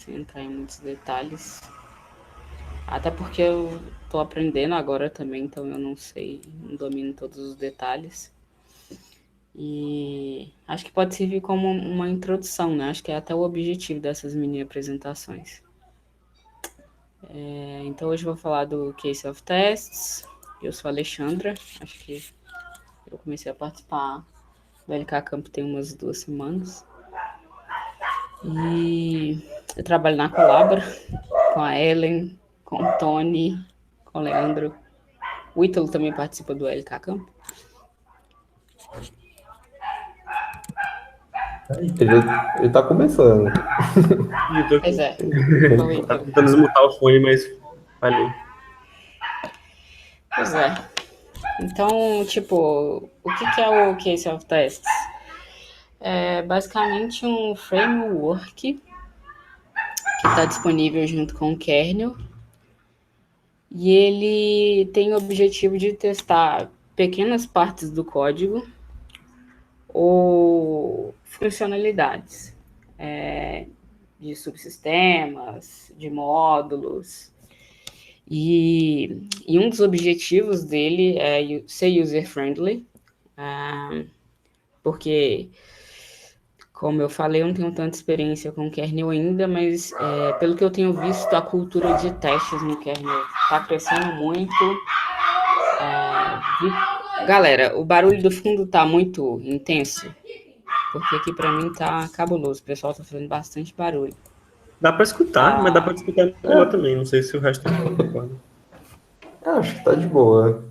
sem entrar em muitos detalhes. Até porque eu estou aprendendo agora também, então eu não sei, não domino todos os detalhes. E acho que pode servir como uma introdução, né? Acho que é até o objetivo dessas mini apresentações. Então hoje eu vou falar do Case of Tests. Eu sou a Alexandra, acho que eu comecei a participar do LK Camp tem umas 2 semanas. E eu trabalho na Colabora com a Ellen, com o Tony, com o Leandro. O Ítalo também participa do LK Camp. Ele tá começando. Pois é. Tá tentando desmutar o fone, mas falhou. Pois é. Então, tipo, o que é o Case of Tests? É basicamente um framework que está disponível junto com o kernel e ele tem o objetivo de testar pequenas partes do código ou funcionalidades de subsistemas, de módulos. E um dos objetivos dele é ser user-friendly, porque, como eu falei, eu não tenho tanta experiência com kernel ainda, mas pelo que eu tenho visto, a cultura de testes no kernel está crescendo muito. Galera, o barulho do fundo tá muito intenso, porque aqui para mim tá cabuloso. O pessoal tá fazendo bastante barulho. Dá pra escutar, mas dá pra escutar melhor também. Não sei se o resto concorda. Acho que tá de boa.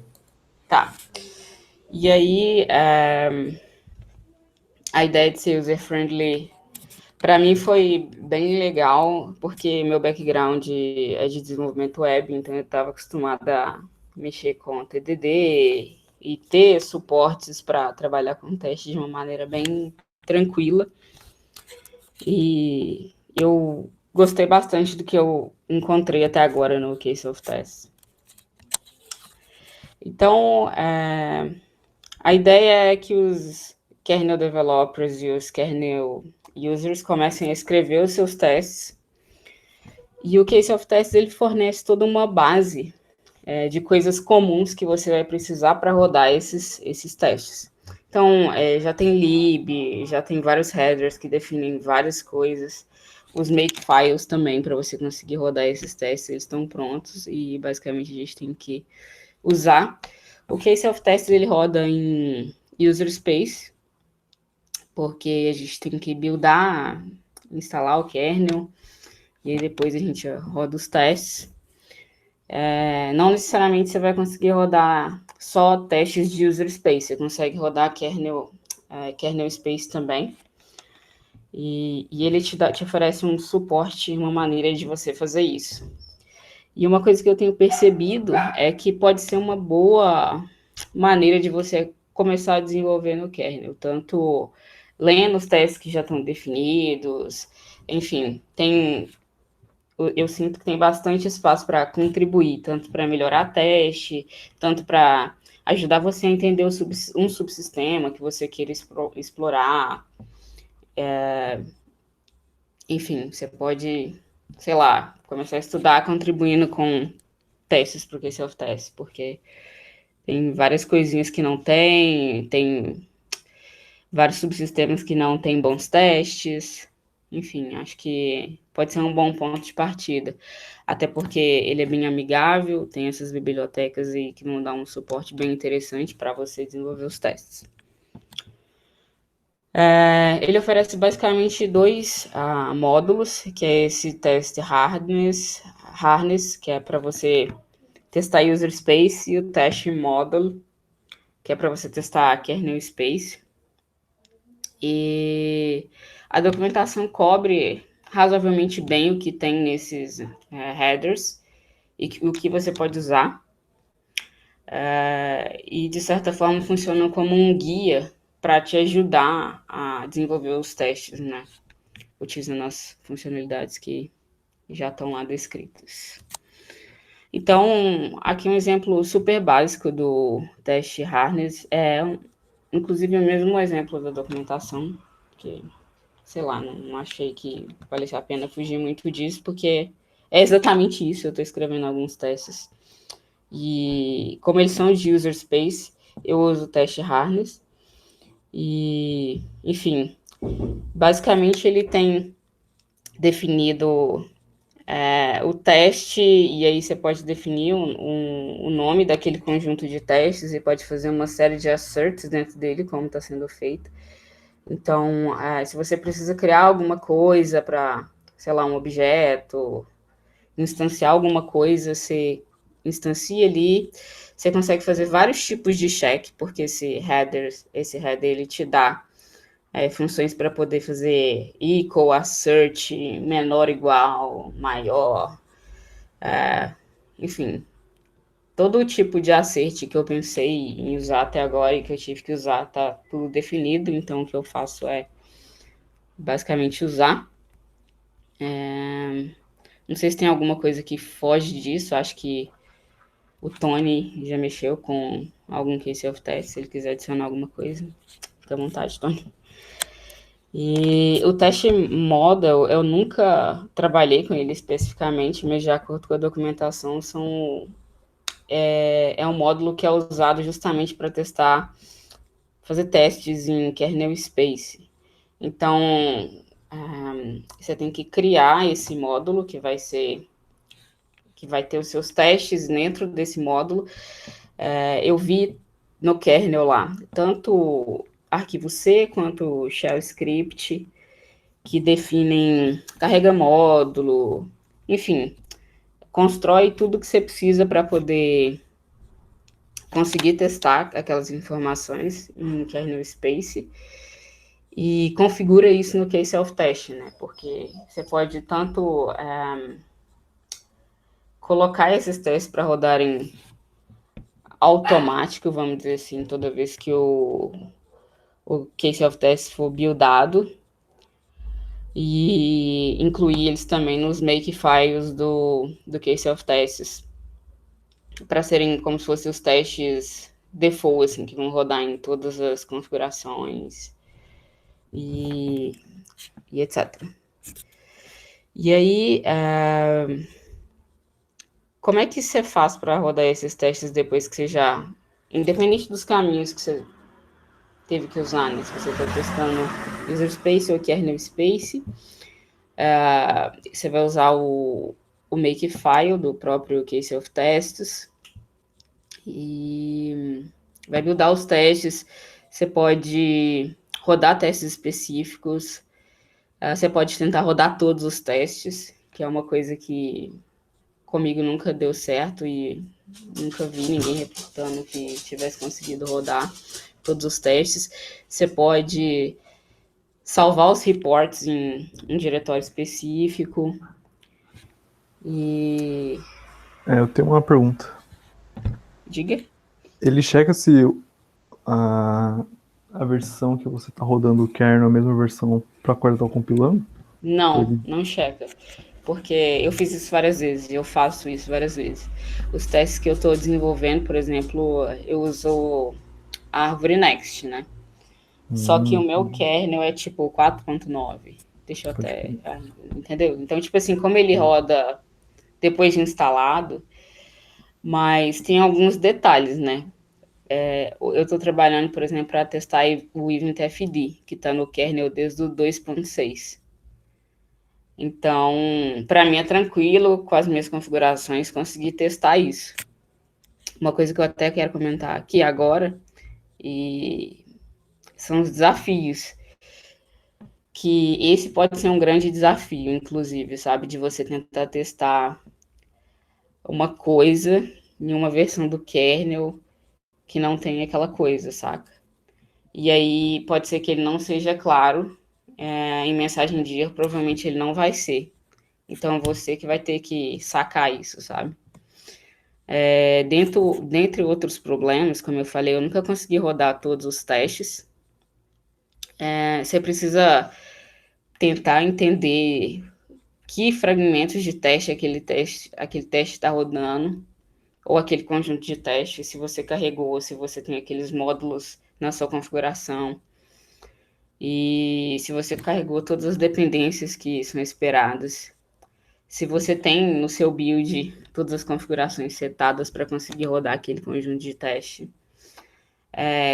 Tá. E aí, a ideia de ser user-friendly para mim foi bem legal, porque meu background é de desenvolvimento web, então eu estava acostumada a mexer com TDD e ter suportes para trabalhar com teste de uma maneira bem tranquila. E eu gostei bastante do que eu encontrei até agora no Case of Tests. Então, a ideia é que os kernel developers e os kernel users comecem a escrever os seus testes. E o Case of Tests ele fornece toda uma base de coisas comuns que você vai precisar para rodar esses testes. Então, já tem lib, já tem vários headers que definem várias coisas. Os makefiles também, para você conseguir rodar esses testes, eles estão prontos e basicamente a gente tem que usar. O Case of Tests ele roda em user space, porque a gente tem que buildar, instalar o kernel, e aí depois a gente roda os testes. Não necessariamente você vai conseguir rodar só testes de user space, você consegue rodar kernel space também. E ele te oferece um suporte, uma maneira de você fazer isso. E uma coisa que eu tenho percebido é que pode ser uma boa maneira de você começar a desenvolver no kernel, tanto lendo os testes que já estão definidos, enfim, eu sinto que tem bastante espaço para contribuir, tanto para melhorar teste, tanto para ajudar você a entender um subsistema que você queira explorar. Enfim, você pode, sei lá, começar a estudar contribuindo com testes para o Case of Test, porque tem várias coisinhas que não tem vários subsistemas que não têm bons testes. Enfim, acho que pode ser um bom ponto de partida. Até porque ele é bem amigável, tem essas bibliotecas aí que vão dar um suporte bem interessante para você desenvolver os testes. Ele oferece basicamente dois módulos, que é esse teste harness, que é para você testar user space, e o teste model, que é para você testar kernel space. E a documentação cobre razoavelmente bem o que tem nesses headers e o que você pode usar. E, de certa forma, funciona como um guia para te ajudar a desenvolver os testes, né? Utilizando as funcionalidades que já estão lá descritas. Então, aqui um exemplo super básico do teste harness inclusive, o mesmo exemplo da documentação, que sei lá, não achei que valesse a pena fugir muito disso, porque é exatamente isso, eu estou escrevendo alguns testes. E como eles são de user space, eu uso o teste harness. E, enfim, basicamente ele tem definido o teste, e aí você pode definir o nome daquele conjunto de testes e pode fazer uma série de asserts dentro dele, como está sendo feito. Então, se você precisa criar alguma coisa para, sei lá, um objeto, instanciar alguma coisa, você instancia ali, você consegue fazer vários tipos de check, porque esse header ele te dá funções para poder fazer equal, assert, menor, igual, maior, enfim, todo tipo de assert que eu pensei em usar até agora e que eu tive que usar tá tudo definido, então o que eu faço é basicamente usar. Não sei se tem alguma coisa que foge disso, acho que o Tony já mexeu com algum case of test, se ele quiser adicionar alguma coisa, fica à vontade, Tony. E o teste model, eu nunca trabalhei com ele especificamente, mas de acordo com a documentação, é um módulo que é usado justamente para testar, fazer testes em kernel space. Então, você tem que criar esse módulo que vai ter os seus testes dentro desse módulo. Eu vi no kernel lá, tanto arquivo C quanto shell script, que definem, carrega módulo, enfim, constrói tudo que você precisa para poder conseguir testar aquelas informações em kernel space e configura isso no case of test, né? Porque você pode tanto colocar esses testes para rodarem automático, vamos dizer assim, toda vez que o case of test for buildado, e incluir eles também nos makefiles do case of tests, para serem como se fossem os testes default, assim, que vão rodar em todas as configurações e etc. E aí, como é que você faz para rodar esses testes depois que você já, independente dos caminhos que você teve que usar, né? Se você está testando user space ou kernel space, você vai usar o makefile do próprio case of tests e vai buildar os testes. Você pode rodar testes específicos, você pode tentar rodar todos os testes, que é uma coisa que comigo nunca deu certo e nunca vi ninguém reportando que tivesse conseguido rodar todos os testes. Você pode salvar os reports em um diretório específico. E Eu tenho uma pergunta. diga. Ele checa se a versão que você está rodando o kernel é a mesma versão para a qual ele está compilando? Não checa. Porque eu fiz isso várias vezes, eu faço isso várias vezes. Os testes que eu estou desenvolvendo, por exemplo, eu uso a árvore Next, né? Só que o meu kernel é tipo 4.9. Deixa eu até. Entendeu? Então, tipo assim, como ele roda depois de instalado, mas tem alguns detalhes, né? Eu estou trabalhando, por exemplo, para testar o EventFD, que está no kernel desde o 2.6. Então, para mim é tranquilo, com as minhas configurações, conseguir testar isso. Uma coisa que eu até quero comentar aqui agora, e são os desafios. Que esse pode ser um grande desafio, inclusive, sabe? De você tentar testar uma coisa em uma versão do kernel que não tem aquela coisa, saca? E aí pode ser que ele não seja claro em mensagem de erro, provavelmente ele não vai ser. Então você que vai ter que sacar isso, sabe? Dentre outros problemas, como eu falei, eu nunca consegui rodar todos os testes. Você precisa tentar entender que fragmentos de teste aquele teste está rodando, ou aquele conjunto de testes, se você carregou, se você tem aqueles módulos na sua configuração. e se você carregou todas as dependências que são esperadas. Se você tem no seu build todas as configurações setadas para conseguir rodar aquele conjunto de teste.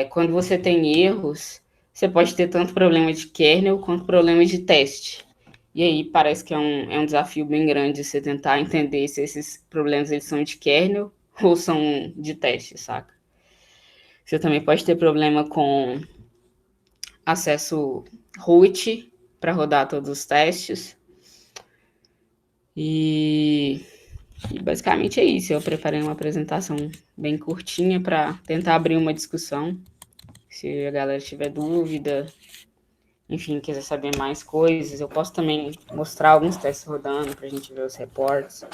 Quando você tem erros, você pode ter tanto problema de kernel quanto problema de teste. E aí parece que é um desafio bem grande você tentar entender se esses problemas eles são de kernel ou são de teste, saca? Você também pode ter problema com acesso root para rodar todos os testes. E basicamente é isso. Eu preparei uma apresentação bem curtinha para tentar abrir uma discussão. Se a galera tiver dúvida, enfim, quiser saber mais coisas, eu posso também mostrar alguns testes rodando para a gente ver os reportes.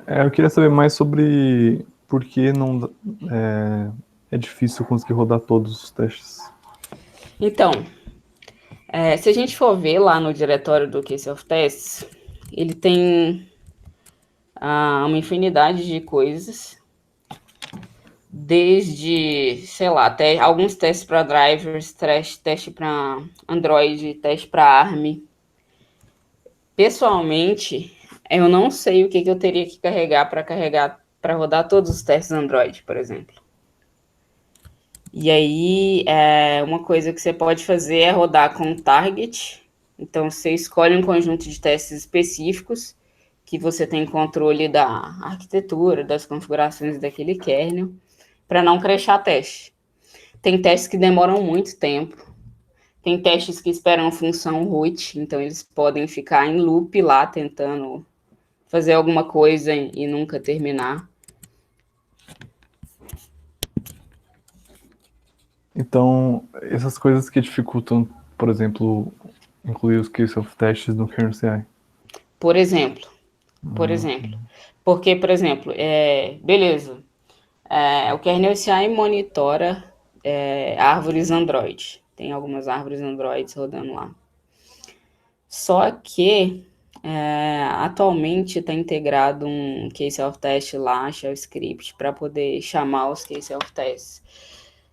Eu queria saber mais sobre por que não é difícil conseguir rodar todos os testes. Então, se a gente for ver lá no diretório do Case of Tests, ele tem uma infinidade de coisas, desde, sei lá, até alguns testes para drivers, teste para Android, teste para ARM. Pessoalmente, eu não sei o que eu teria que carregar para rodar todos os testes Android, por exemplo. E aí, uma coisa que você pode fazer é rodar com target. Então, você escolhe um conjunto de testes específicos que você tem controle da arquitetura, das configurações daquele kernel, para não crashar teste. Tem testes que demoram muito tempo. Tem testes que esperam função root, então eles podem ficar em loop lá, tentando fazer alguma coisa e nunca terminar. Então, essas coisas que dificultam, por exemplo, incluir os case of testes no kernel CI. Por exemplo. Porque, por exemplo, beleza, o kernel CI monitora árvores Android. Tem algumas árvores Android rodando lá. Só que atualmente está integrado um case of test lá, shell script, para poder chamar os case of tests.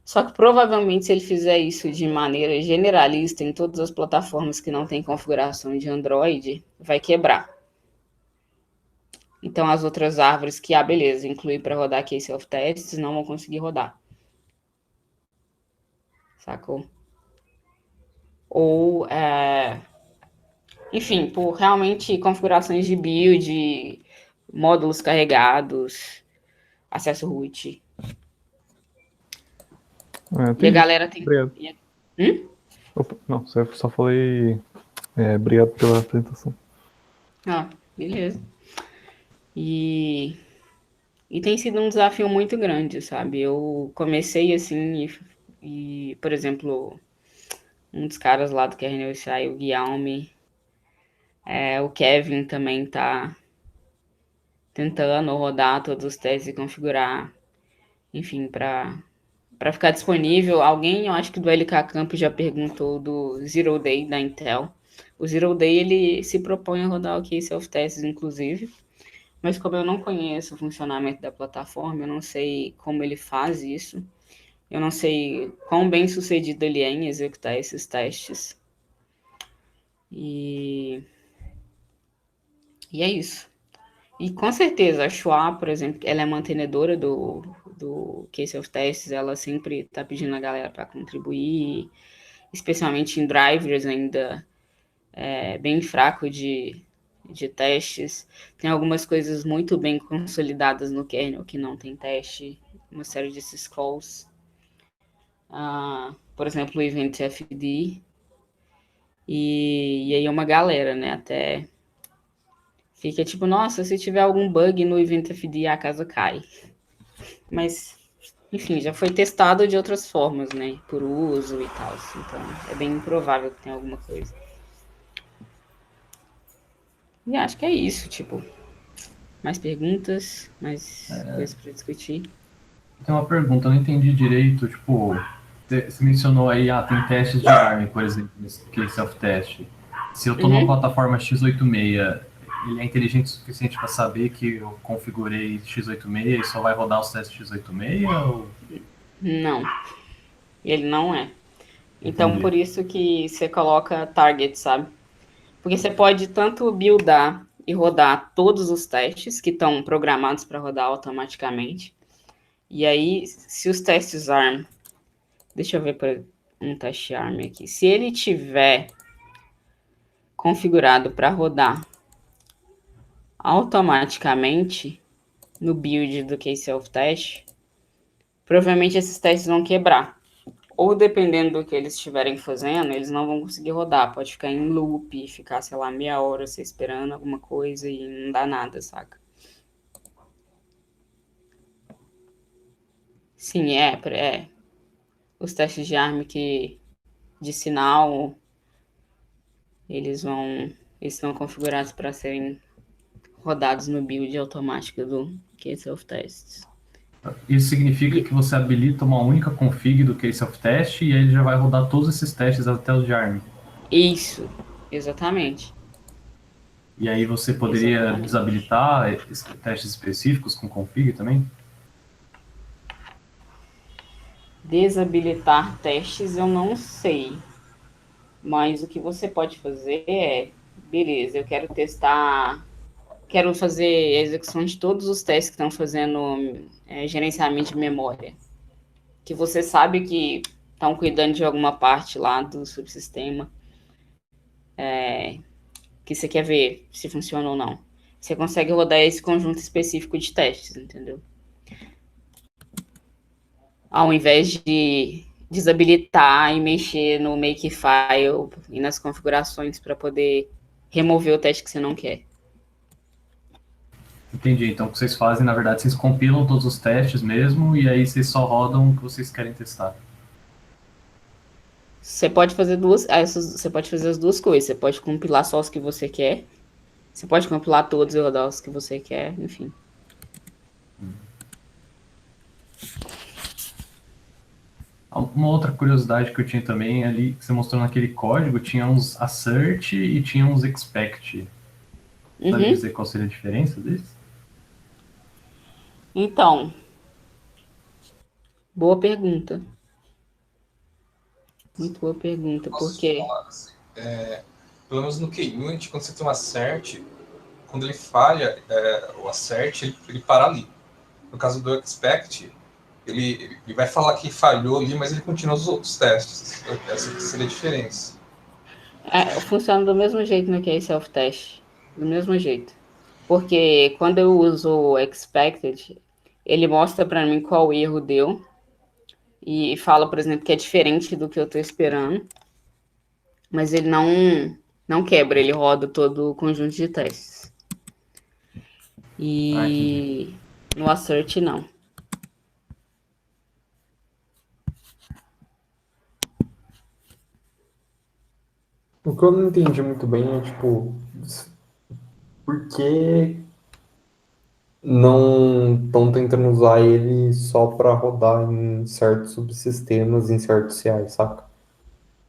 Só que provavelmente se ele fizer isso de maneira generalista em todas as plataformas que não tem configuração de Android, vai quebrar. Então as outras árvores que, beleza, incluir para rodar case of tests, não vão conseguir rodar. Sacou? Ou, enfim, por realmente configurações de build, módulos carregados, acesso root. E a galera tem... Obrigado. Opa, não, só falei obrigado pela apresentação. Beleza. E tem sido um desafio muito grande, sabe? Eu comecei assim e por exemplo, um dos caras lá do kernel CI, o Guilherme, o Kevin também tá tentando rodar todos os testes e configurar, enfim, para ficar disponível. Alguém, eu acho que do LK Camp já perguntou do Zero Day da Intel. O Zero Day, ele se propõe a rodar o case of tests, inclusive, mas como eu não conheço o funcionamento da plataforma, eu não sei como ele faz isso, eu não sei quão bem sucedido ele é em executar esses testes. E é isso. E com certeza, a Schwab, por exemplo, ela é mantenedora do Case of Tests, ela sempre está pedindo a galera para contribuir, especialmente em drivers ainda bem fraco de testes. Tem algumas coisas muito bem consolidadas no kernel que não tem teste, uma série de syscalls. Por exemplo, o EventFD. E aí uma galera, né, até fica tipo, nossa, se tiver algum bug no EventFD, a casa cai. Mas, enfim, já foi testado de outras formas, né, por uso e tal. Então, é bem improvável que tenha alguma coisa. E acho que é isso, tipo, mais perguntas, mais coisas para discutir. Tem uma pergunta, eu não entendi direito, tipo, você mencionou aí, tem testes de ARM, por exemplo, nesse case of test. Se eu estou numa plataforma x86, ele é inteligente o suficiente para saber que eu configurei x86 e só vai rodar os testes x86? Ou... Não, ele não é. Então, Entendi. por isso que você coloca target, sabe? Porque você pode tanto buildar e rodar todos os testes que estão programados para rodar automaticamente. E aí, se os testes ARM, deixa eu ver por um teste ARM aqui. Se ele tiver configurado para rodar automaticamente no build do case of test, provavelmente esses testes vão quebrar. Ou dependendo do que eles estiverem fazendo, eles não vão conseguir rodar. Pode ficar em loop, ficar, sei lá, meia hora você esperando alguma coisa e não dá nada, saca? Sim, é. Os testes de ARM de sinal, eles estão configurados para serem rodados no build automático do case of tests. Isso significa que você habilita uma única config do case of test e aí ele já vai rodar todos esses testes até o de ARM. Isso, exatamente. E aí você poderia Exatamente. desabilitar testes específicos com config também? Desabilitar testes eu não sei. Mas o que você pode fazer é, beleza, eu quero testar, quero fazer a execução de todos os testes que estão fazendo gerenciamento de memória. Que você sabe que estão cuidando de alguma parte lá do subsistema, que você quer ver se funciona ou não. Você consegue rodar esse conjunto específico de testes, entendeu? Ao invés de desabilitar e mexer no Makefile e nas configurações para poder remover o teste que você não quer. Entendi. Então o que vocês fazem, na verdade, vocês compilam todos os testes mesmo e aí vocês só rodam o que vocês querem testar. Você pode fazer você pode fazer as duas coisas. Você pode compilar só os que você quer. Você pode compilar todos e rodar os que você quer, enfim. Uma outra curiosidade que eu tinha também ali, que você mostrou naquele código, tinha uns assert e tinha uns expect. Sabe Uhum. dizer qual seria a diferença desses? Então, boa pergunta. Muito boa pergunta, Posso porque falar assim? Pelo menos no Keyunit, quando você tem um assert, quando ele falha, o assert, ele para ali. No caso do expect, ele vai falar que falhou ali, mas ele continua os outros testes. Essa seria a diferença. funciona do mesmo jeito no case self-test. Do mesmo jeito. Porque quando eu uso o expected, ele mostra para mim qual erro deu e fala, por exemplo, que é diferente do que eu estou esperando, mas ele não quebra, ele roda todo o conjunto de testes. Entendi. E no assert não. O que eu não entendi muito bem é, tipo, por que não estão tentando usar ele só para rodar em certos subsistemas, em certos CIs, saca?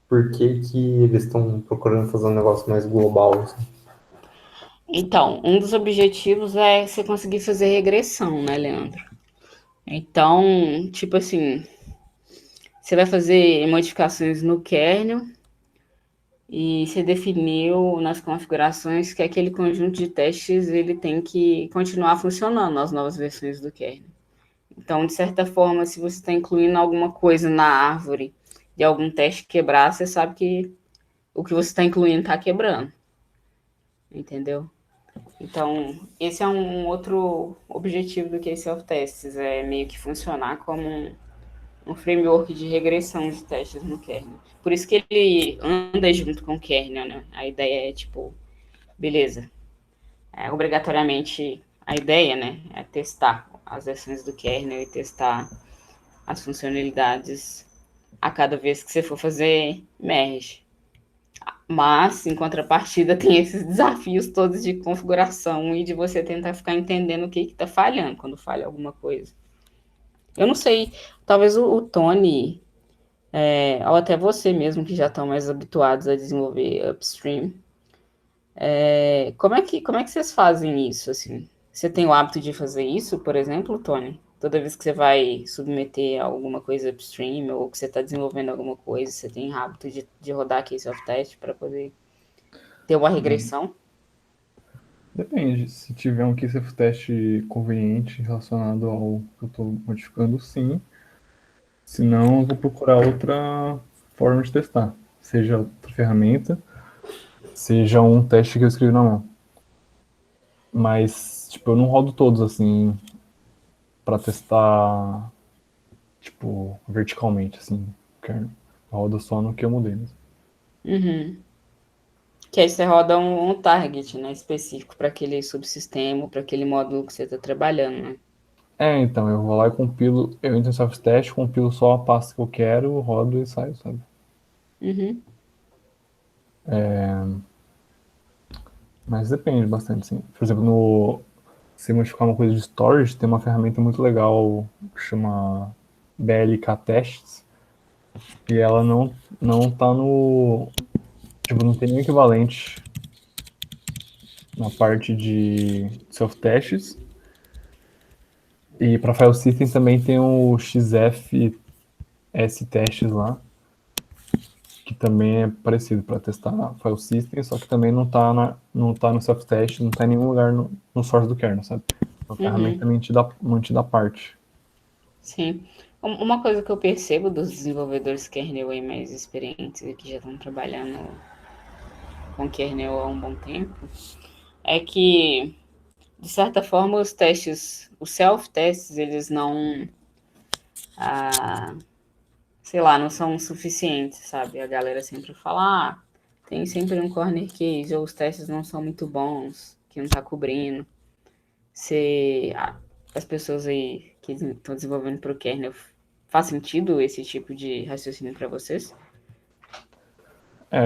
Por que que eles estão procurando fazer um negócio mais global, assim? Então, um dos objetivos é você conseguir fazer regressão, né, Leandro? Então, tipo assim, você vai fazer modificações no kernel e você definiu nas configurações que aquele conjunto de testes ele tem que continuar funcionando nas novas versões do kernel. Então, de certa forma, se você está incluindo alguma coisa na árvore e algum teste quebrar, você sabe que o que você está incluindo está quebrando. Entendeu? Então, esse é um outro objetivo do Case of Tests, é meio que funcionar como um framework de regressão de testes no kernel. Por isso que ele anda junto com o kernel, né? A ideia é, tipo, beleza, obrigatoriamente a ideia, né, é testar as versões do kernel e testar as funcionalidades a cada vez que você for fazer merge. Mas, em contrapartida, tem esses desafios todos de configuração e de você tentar ficar entendendo o que está falhando quando falha alguma coisa. Eu não sei, talvez o Tony, ou até você mesmo, que já estão mais habituados a desenvolver upstream, como é que vocês fazem isso, assim? Você tem o hábito de fazer isso, por exemplo, Tony? Toda vez que você vai submeter alguma coisa upstream ou que você está desenvolvendo alguma coisa, você tem hábito de rodar case of test para poder ter uma regressão? Depende. Se tiver um case of test conveniente relacionado ao que eu estou modificando, sim. Se não, eu vou procurar outra forma de testar. Seja outra ferramenta, seja um teste que eu escrevi na mão. Mas, tipo, eu não rodo todos, assim, para testar, tipo, verticalmente, assim, kernel. Eu rodo só no que eu mudei mesmo. Uhum. Que aí você roda um target, né, específico para aquele subsistema, para aquele módulo que você está trabalhando, né? Então, eu vou lá e compilo, eu entro em self-test, compilo só a pasta que eu quero, rodo e saio, sabe? Uhum. Mas depende bastante, sim. Por exemplo, se modificar uma coisa de storage, tem uma ferramenta muito legal que chama BLK Tests, e ela não tá no... Tipo, não tem nenhum equivalente na parte de self-tests. E para file system também tem o XFS Tests lá, que também é parecido para testar file system, só que também não tá no self-test, não tá em nenhum lugar no source do kernel, sabe? Uma ferramenta mantida à parte. Sim. Uma coisa que eu percebo dos desenvolvedores kernel aí mais experientes e que já estão trabalhando com kernel há um bom tempo, é que, de certa forma, os testes, os self-tests, eles não, sei lá, não são suficientes, sabe? A galera sempre fala, tem sempre um corner case, ou os testes não são muito bons, que não tá cobrindo. Se as pessoas aí que estão desenvolvendo para o kernel, faz sentido esse tipo de raciocínio para vocês?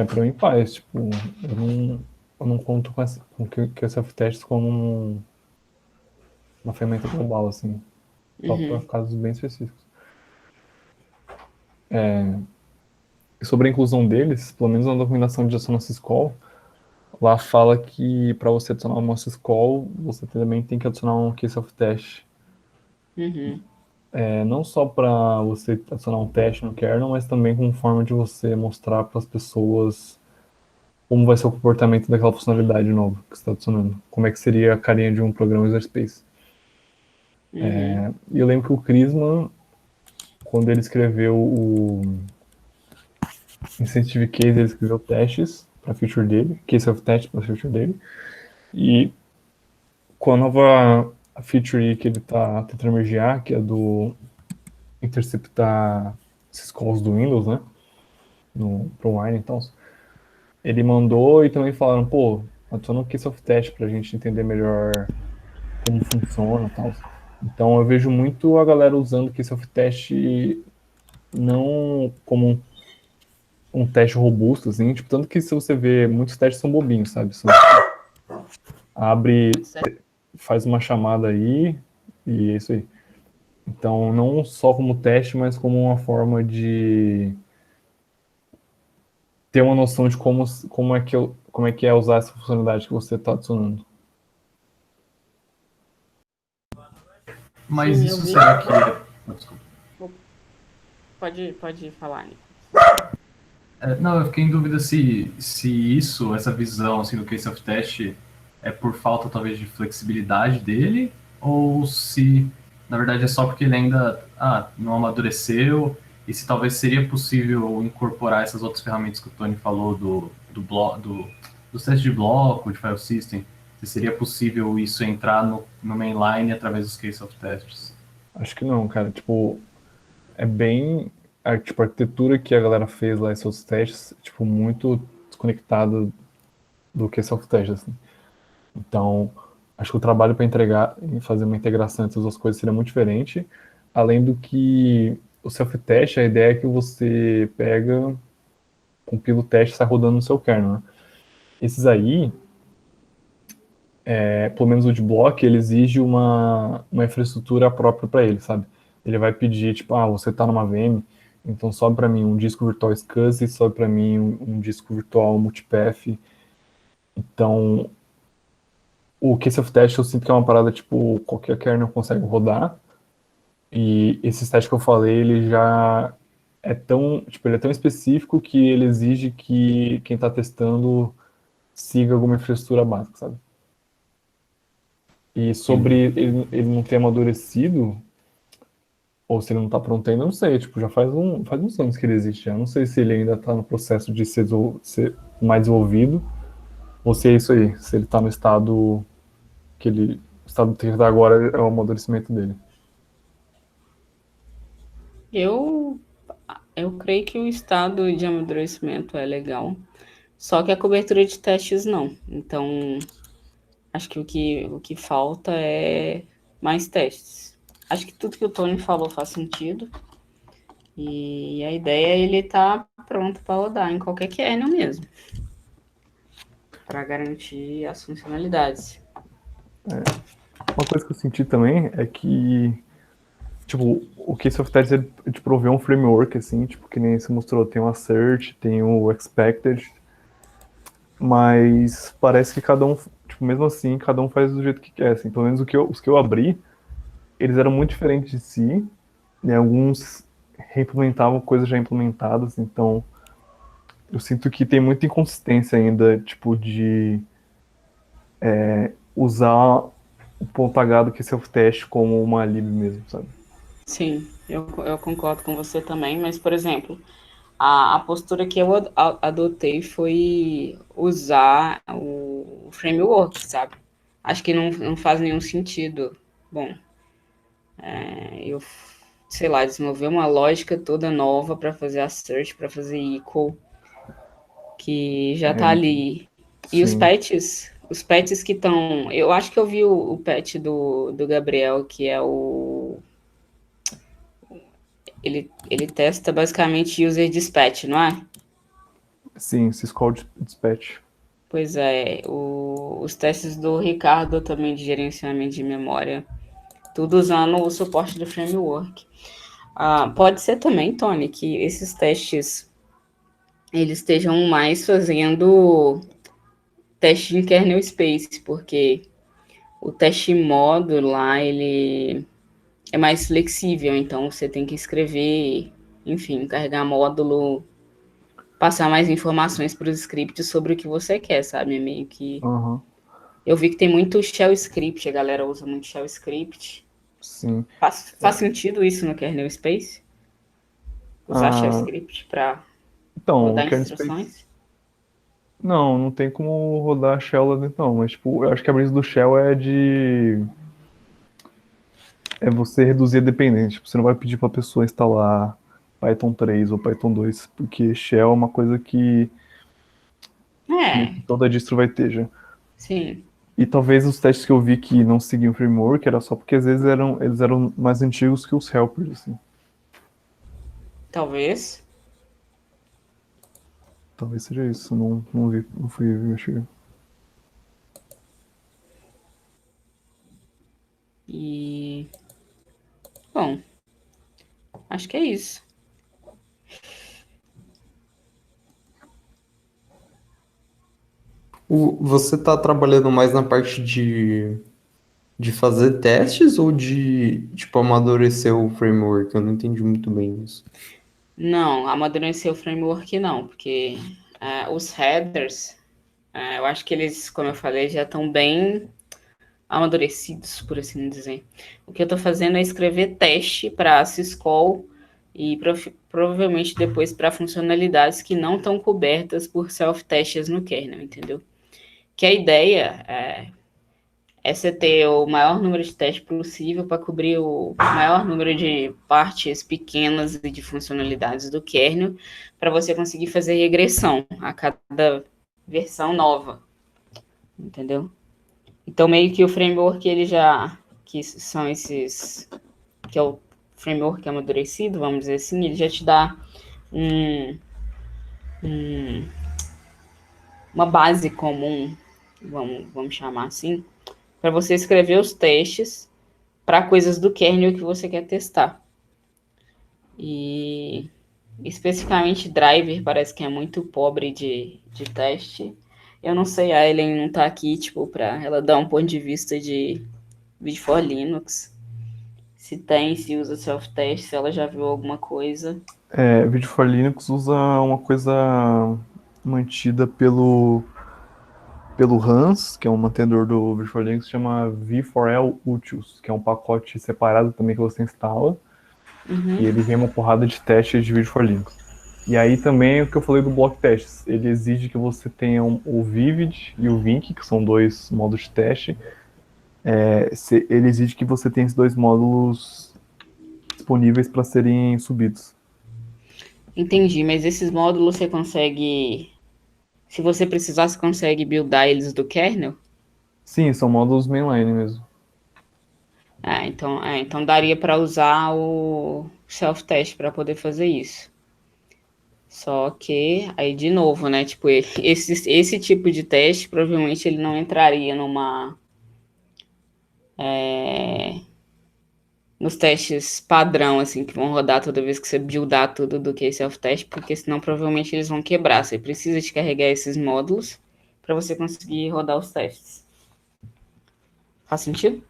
Pra mim faz, tipo, eu não conto com que o self-test como uma ferramenta global, assim, só para casos bem específicos. E sobre a inclusão deles, pelo menos na documentação de adição na syscall, lá fala que para você adicionar uma syscall, você também tem que adicionar um case of test. Uhum. Não só para você adicionar um teste no kernel, mas também como forma de você mostrar para as pessoas como vai ser o comportamento daquela funcionalidade nova que você está adicionando. Como é que seria a carinha de um programa user space. E eu lembro que o Krisman, quando ele escreveu o Incentive Case, ele escreveu testes para a feature dele, case of test para a feature dele. E com a nova feature que ele está tentando mergear, que é do interceptar esses calls do Windows, né? Pro Wine, então, ele mandou e também falaram, pô, adiciona um case of test para a gente entender melhor como funciona e tal. Então eu vejo muito a galera usando case of test não como um teste robusto, assim, tipo, tanto que se você vê, muitos testes são bobinhos, sabe? Abre, faz uma chamada aí e é isso aí. Então, não só como teste, mas como uma forma de ter uma noção de como é que é usar essa funcionalidade que você está adicionando. Mas Sim, isso será que. Desculpa. Pode falar, Nico. Não, eu fiquei em dúvida se essa visão assim, do case of test é por falta talvez de flexibilidade dele, ou se na verdade é só porque ele ainda não amadureceu, e se talvez seria possível incorporar essas outras ferramentas que o Tony falou dos testes de bloco, de file system, se seria possível isso entrar no mainline através dos case of tests. Acho que não, cara. Tipo, é bem a arquitetura que a galera fez lá em seus testes, tipo, muito desconectada do que self-test, assim. Então, acho que o trabalho para entregar e fazer uma integração entre as duas coisas seria muito diferente. Além do que o self-test, a ideia é que você pega, compila o teste e sai rodando no seu kernel, né? Esses aí, pelo menos o de block, ele exige uma infraestrutura própria para ele, sabe? Ele vai pedir, tipo, você está numa VM, então sobe para mim um disco virtual SCSI, sobe para mim um disco virtual multipath. Então, o case of test eu sinto que é uma parada, tipo, qualquer kernel consegue rodar, E esse testes que eu falei, ele já é tão, tipo, ele é tão específico que ele exige que quem está testando siga alguma infraestrutura básica, sabe? E sobre ele não ter amadurecido, ou se ele não está pronto ainda, eu não sei. Tipo, já faz uns anos que ele existe. Eu não sei se ele ainda está no processo de ser mais desenvolvido, ou se é isso aí, se ele está no estado o estado que ele está agora é o amadurecimento dele. Eu, eu creio que o estado de amadurecimento é legal, só que a cobertura de testes não. Então, acho que o que falta é mais testes. Acho que tudo que o Tony falou faz sentido. E a ideia é ele estar pronto para rodar em qualquer kernel mesmo, para garantir as funcionalidades. Uma coisa que eu senti também é que, tipo, o Case of Testes ele te provê um framework, assim, tipo, que nem você mostrou, tem o assert, tem o expected, mas parece que cada um, tipo, mesmo assim, cada um faz do jeito que quer, assim, pelo menos os que eu abri, eles eram muito diferentes de si, e alguns reimplementavam coisas já implementadas, então eu sinto que tem muita inconsistência ainda, tipo, de usar o ponto H do que self-test como uma lib mesmo, sabe? Sim, eu concordo com você também, mas, por exemplo, a postura que eu adotei foi usar o framework, sabe? Acho que não faz nenhum sentido. Bom, eu, sei lá, desenvolver uma lógica toda nova para fazer a search, para fazer equal, que já tá ali. E Sim. os patches que estão. Eu acho que eu vi o patch do Gabriel, que é o. Ele testa basicamente user dispatch, não é? Sim, syscall dispatch. Pois é, os testes do Ricardo também de gerenciamento de memória, tudo usando o suporte do framework. Pode ser também, Tony, que esses testes eles estejam mais fazendo teste em kernel space, porque o teste módulo lá, ele é mais flexível, então você tem que escrever, enfim, carregar módulo, passar mais informações para os scripts sobre o que você quer, sabe? É meio que... Aham, Eu vi que tem muito shell script, a galera usa muito shell script. sim. Faz sentido isso no kernel space? Usar shell Ah, script para então, o rodar kernel space. instruções? Não tem como rodar shell lá dentro, não. Mas, tipo, eu acho que a brisa do shell é de. É você reduzir a dependência. Tipo, você não vai pedir pra pessoa instalar Python 3 ou Python 2, porque shell é uma coisa que meio que É, toda distro vai ter já. sim, E talvez os testes que eu vi que não seguiam o framework era só porque às vezes eles eram mais antigos que os helpers, assim. talvez. Talvez seja isso, não vi, não fui investigar. E, bom, acho que é isso. Você está trabalhando mais na parte de fazer testes ou de, tipo, amadurecer o framework? Eu não entendi muito bem isso. Não, amadurecer o framework não, porque os headers, eu acho que eles, como eu falei, já estão bem amadurecidos, por assim dizer. O que eu estou fazendo é escrever teste para syscall e provavelmente depois para funcionalidades que não estão cobertas por self-tests no kernel, entendeu? Que a ideia é você ter o maior número de testes possível para cobrir o maior número de partes pequenas e de funcionalidades do kernel, para você conseguir fazer regressão a cada versão nova, entendeu? Então, meio que o framework, ele já, que são esses, que é o framework amadurecido, vamos dizer assim, ele já te dá uma base comum, vamos chamar assim, para você escrever os testes para coisas do kernel que você quer testar. E especificamente driver parece que é muito pobre de teste. Eu não sei, a Ellen não tá aqui, tipo, para ela dar um ponto de vista de for Linux. Se tem, se usa self-test, se ela já viu alguma coisa. Vídeo for Linux usa uma coisa mantida pelo Hans, que é um mantenedor do Vídeo for Linux, que chama V4L Utils, que é um pacote separado também que você instala. E ele vem uma porrada de testes de Vídeo for Linux. E aí também o que eu falei do block tests, ele exige que você tenha o Vivid e o Vink, que são dois módulos de teste. Ele exige que você tenha esses dois módulos disponíveis para serem subidos. Entendi, mas esses módulos você consegue. Se você precisar, você consegue buildar eles do kernel? Sim, são módulos mainline mesmo. Então daria para usar o self-test para poder fazer isso. Só que, aí de novo, né? Tipo, esse tipo de teste, provavelmente ele não entraria nos testes padrão, assim, que vão rodar toda vez que você buildar tudo do que self-test, porque senão provavelmente eles vão quebrar. Você precisa de carregar esses módulos para você conseguir rodar os testes. Faz sentido?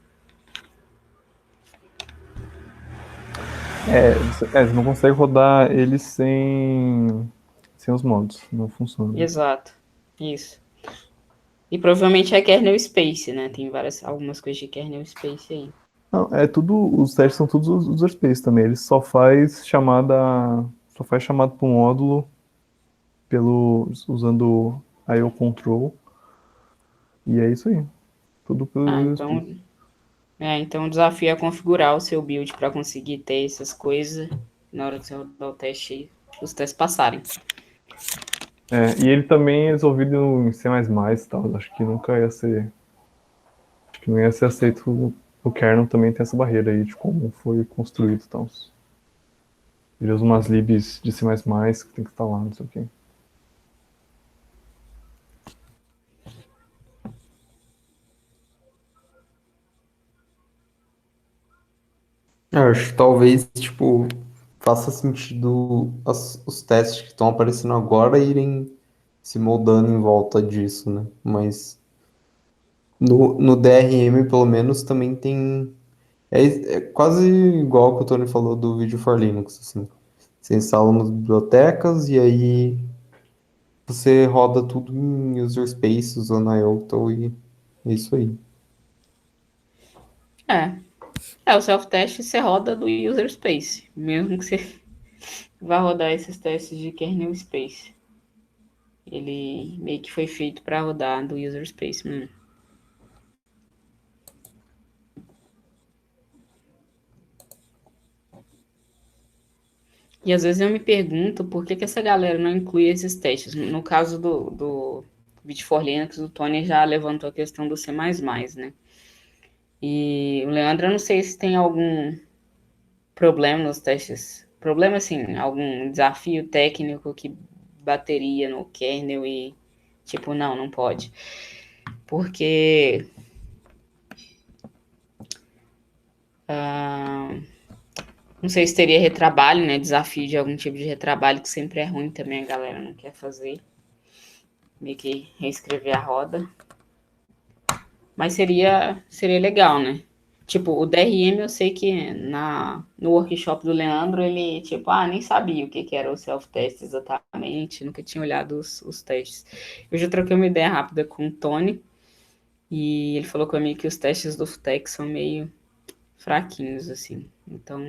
Você não consegue rodar eles sem os modos, não funciona. Exato. Isso. E provavelmente é kernel space, né? Tem algumas coisas de kernel space aí. Não, os testes são todos user space também, ele só faz chamada para um módulo usando IO control, e é isso aí. Tudo pelo user space. Então o desafio é configurar o seu build para conseguir ter essas coisas na hora que você rodar o teste, os testes passarem. E ele também é resolvido em C++ e tal, acho que nunca ia ser. Acho que não ia ser aceito. O kernel também tem essa barreira aí de como foi construído e tal. Ele usa umas libs de C++ que tem que instalar, não sei o quê. Eu acho que talvez, tipo, faça sentido os testes que estão aparecendo agora irem se moldando em volta disso, né? Mas no DRM, pelo menos, também tem. É quase igual que o Tony falou do Video for Linux, assim. Você instala umas bibliotecas e aí você roda tudo em user space usando IOTL e é isso aí. O self-test você roda do user space, mesmo que você vá rodar esses testes de kernel space. Ele meio que foi feito para rodar do user space mesmo. E às vezes eu me pergunto por que essa galera não inclui esses testes. No caso do Bit for Linux, o Tony já levantou a questão do C++, né? E o Leandro, eu não sei se tem algum problema nos testes. Problema, assim, algum desafio técnico que bateria no kernel e, tipo, não pode. Porque não sei se teria retrabalho, né? Desafio de algum tipo de retrabalho, que sempre é ruim também, a galera não quer fazer. Meio que reescrever a roda. Mas seria legal, né? Tipo, o DRM eu sei que no workshop do Leandro, ele, tipo, nem sabia o que era o self-test exatamente, nunca tinha olhado os testes. Eu já troquei uma ideia rápida com o Tony, e ele falou comigo que os testes do Futex são meio fraquinhos, assim. Então,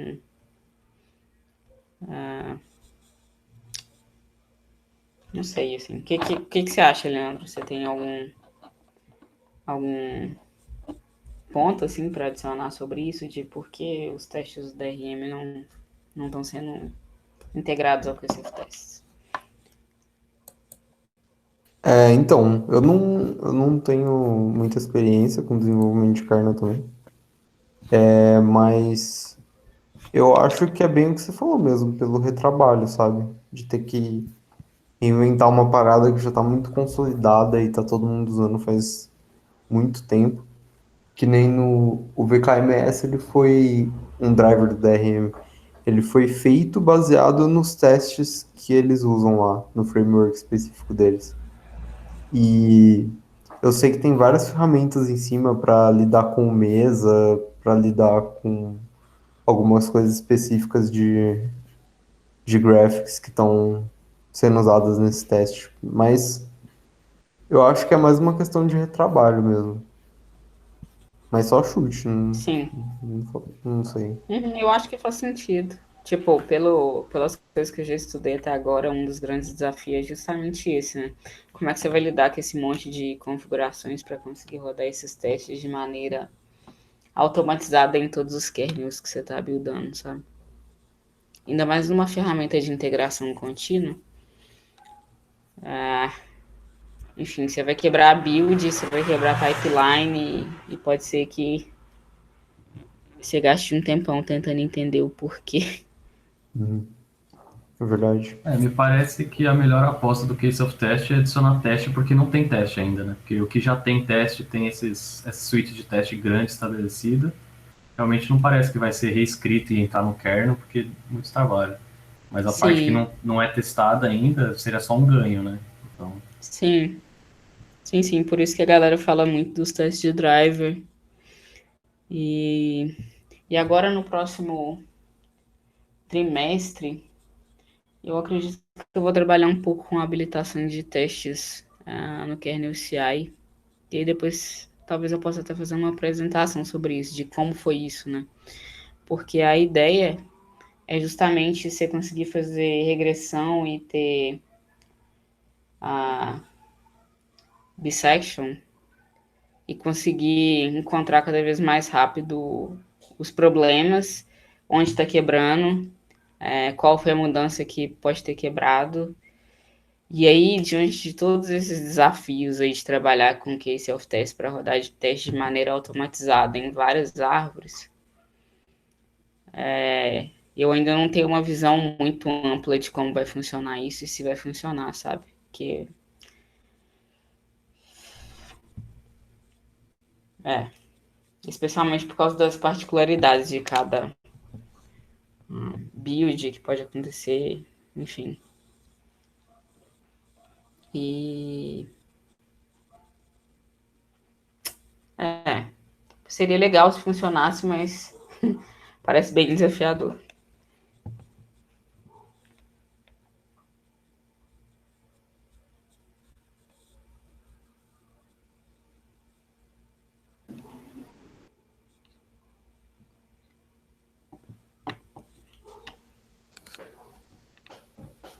não sei, assim. O que você acha, Leandro? Você tem algum ponto, assim, para adicionar sobre isso, de por que os testes do DRM não estão sendo integrados ao QCF Tests? Então, eu não tenho muita experiência com desenvolvimento de kernel também. Mas eu acho que é bem o que você falou mesmo, pelo retrabalho, sabe? De ter que inventar uma parada que já está muito consolidada e está todo mundo usando faz muito tempo. Que nem o VKMS, ele foi um driver do DRM. Ele foi feito baseado nos testes que eles usam lá, no framework específico deles. E eu sei que tem várias ferramentas em cima para lidar com mesa, para lidar com algumas coisas específicas de graphics que estão sendo usadas nesse teste. Mas eu acho que é mais uma questão de retrabalho mesmo. Mas só chute, Sim. não sei. Eu acho que faz sentido. Tipo, pelas coisas que eu já estudei até agora, um dos grandes desafios é justamente esse, né? Como é que você vai lidar com esse monte de configurações para conseguir rodar esses testes de maneira automatizada em todos os kernels que você está buildando, sabe? Ainda mais numa ferramenta de integração contínua. Enfim, você vai quebrar a build, você vai quebrar a pipeline e pode ser que você gaste um tempão tentando entender o porquê. É verdade. Me parece que a melhor aposta do Case of Test é adicionar teste, porque não tem teste ainda, né? Porque o que já tem teste, tem essa suite de teste grande estabelecida, realmente não parece que vai ser reescrito e entrar no kernel, porque é muito trabalho. Mas a parte que Sim, não é testada ainda seria só um ganho, né? Então, sim. Sim, por isso que a galera fala muito dos testes de driver. E, e agora no próximo trimestre, eu acredito que eu vou trabalhar um pouco com habilitação de testes no kernel CI. E aí depois talvez eu possa até fazer uma apresentação sobre isso, de como foi isso, né? Porque a ideia é justamente você conseguir fazer regressão e ter a bisection e conseguir encontrar cada vez mais rápido os problemas, onde está quebrando, qual foi a mudança que pode ter quebrado. E aí, diante de todos esses desafios aí de trabalhar com case of test para rodar de teste de maneira automatizada em várias árvores, eu ainda não tenho uma visão muito ampla de como vai funcionar isso e se vai funcionar, sabe? Que é, especialmente por causa das particularidades de cada build que pode acontecer, enfim. E seria legal se funcionasse, mas parece bem desafiador.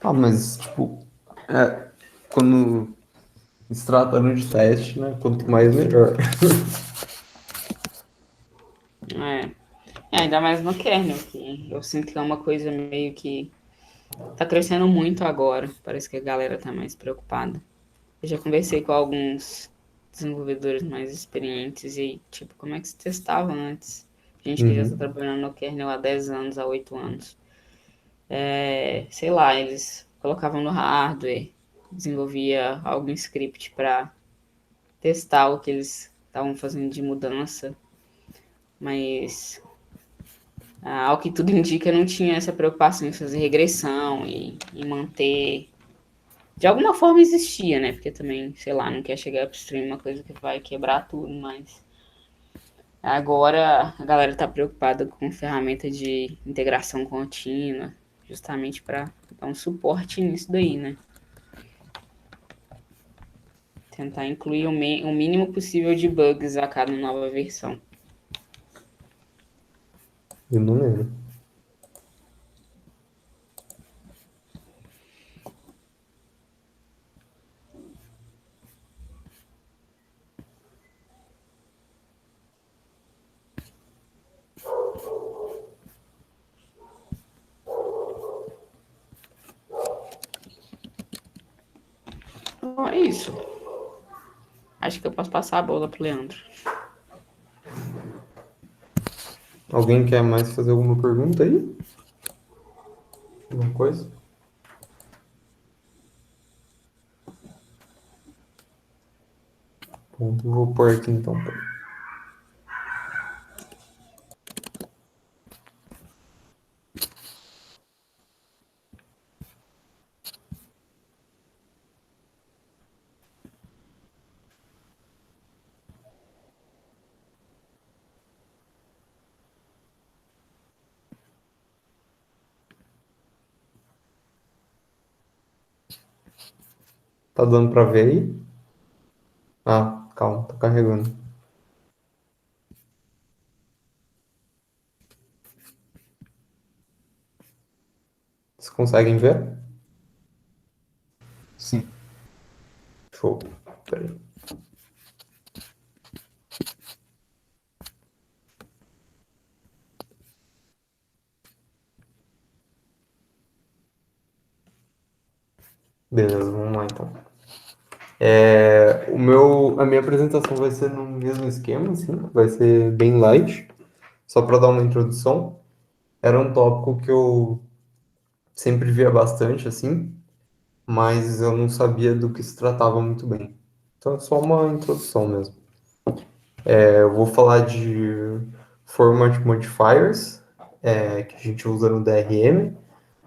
Ah, mas, tipo, quando se tratando de teste, né? Quanto mais melhor. É. Ainda mais no kernel, que eu sinto que é uma coisa meio que tá crescendo muito agora. Parece que a galera tá mais preocupada. Eu já conversei com alguns desenvolvedores mais experientes e, tipo, como é que se testava antes? Gente que já tá Uhum. trabalhando no kernel há 10 anos, há 8 anos. Sei lá, eles colocavam no hardware, desenvolvia algum script para testar o que eles estavam fazendo de mudança, mas ao que tudo indica não tinha essa preocupação em fazer regressão e manter. De alguma forma existia, né? Porque também, sei lá, não quer chegar upstream uma coisa que vai quebrar tudo, mas agora a galera tá preocupada com ferramenta de integração contínua, justamente para dar um suporte nisso daí, né? Tentar incluir o mínimo possível de bugs a cada nova versão. Eu não lembro. Então é isso. Acho que eu posso passar a bola pro Leandro. Alguém quer mais fazer alguma pergunta aí? Alguma coisa? Bom, eu vou pôr aqui então. Tá dando pra ver aí? Ah, calma, tá carregando. Vocês conseguem ver? Sim. Show. Peraí. Beleza, vamos lá então. A minha apresentação vai ser no mesmo esquema, assim, vai ser bem light, só para dar uma introdução. Era um tópico que eu sempre via bastante, assim, mas eu não sabia do que se tratava muito bem. Então é só uma introdução mesmo. Eu vou falar de Format Modifiers, que a gente usa no DRM,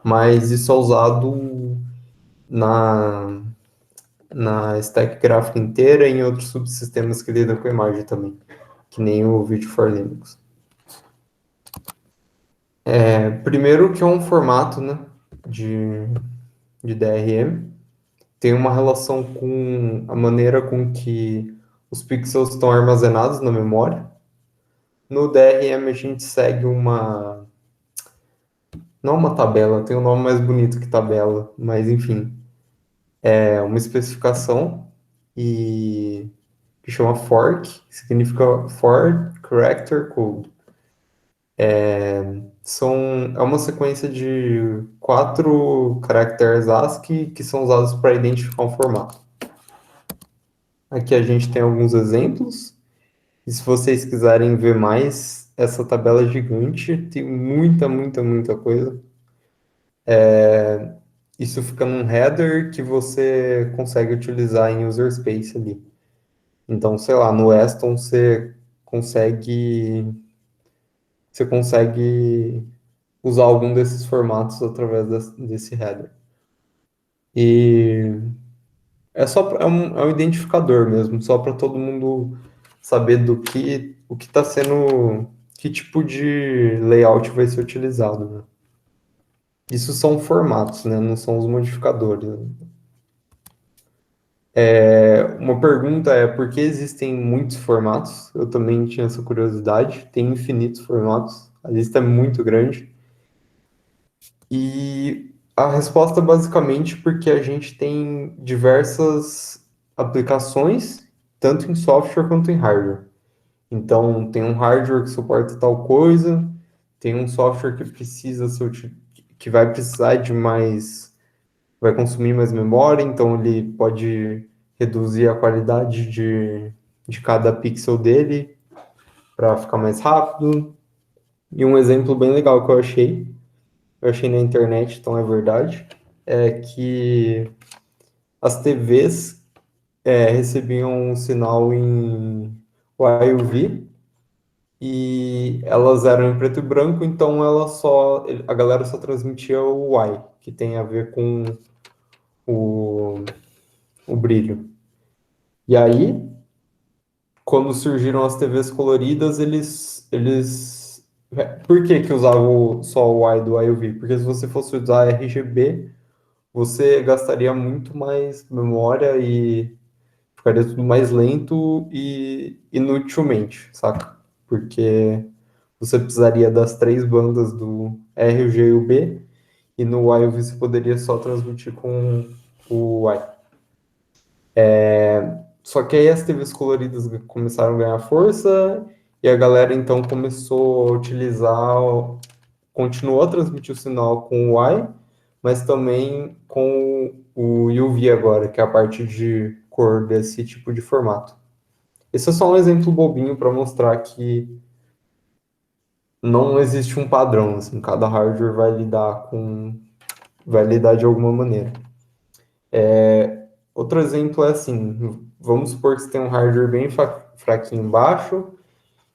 mas isso é usado na, na stack gráfica inteira e em outros subsistemas que lidam com imagem também, que nem o Visual for Linux. Primeiro que é um formato, né, de DRM, tem uma relação com a maneira com que os pixels estão armazenados na memória. No DRM a gente segue não uma tabela, tem um nome mais bonito que tabela, mas enfim, é uma especificação e que chama fork, que significa For Character Code. É uma sequência de 4 caracteres ASCII que são usados para identificar um formato. Aqui a gente tem alguns exemplos, e se vocês quiserem ver mais, essa tabela é gigante, tem muita, muita, muita coisa. Isso fica num header que você consegue utilizar em user space ali. Então, sei lá, no Aston você consegue usar algum desses formatos através desse header. E é um identificador mesmo, só para todo mundo saber o que está sendo, que tipo de layout vai ser utilizado, né? Isso são formatos, né? Não são os modificadores, né? Uma pergunta é por que existem muitos formatos? Eu também tinha essa curiosidade. Tem infinitos formatos, a lista é muito grande. E a resposta é basicamente porque a gente tem diversas aplicações, tanto em software quanto em hardware. Então, tem um hardware que suporta tal coisa, tem um software que vai precisar de mais, vai consumir mais memória, então ele pode reduzir a qualidade de cada pixel dele para ficar mais rápido. E um exemplo bem legal que eu achei na internet, então é verdade, é que as TVs recebiam um sinal em YUV e elas eram em preto e branco, então a galera só transmitia o Y, que tem a ver com o, o brilho. E aí, quando surgiram as TVs coloridas, por que que usavam só o Y do YUV? Porque se você fosse usar RGB, você gastaria muito mais memória e ficaria tudo mais lento e inutilmente, saca? Porque você precisaria das 3 bandas do R, o G e o B, e no Y você poderia só transmitir com o Y. Só que aí as TVs coloridas começaram a ganhar força, e a galera então começou a continuou a transmitir o sinal com o Y, mas também com o UV agora, que é a parte de cor desse tipo de formato. Esse é só um exemplo bobinho para mostrar que não existe um padrão, assim, cada hardware vai lidar de alguma maneira. Outro exemplo é assim, vamos supor que você tem um hardware bem fraquinho embaixo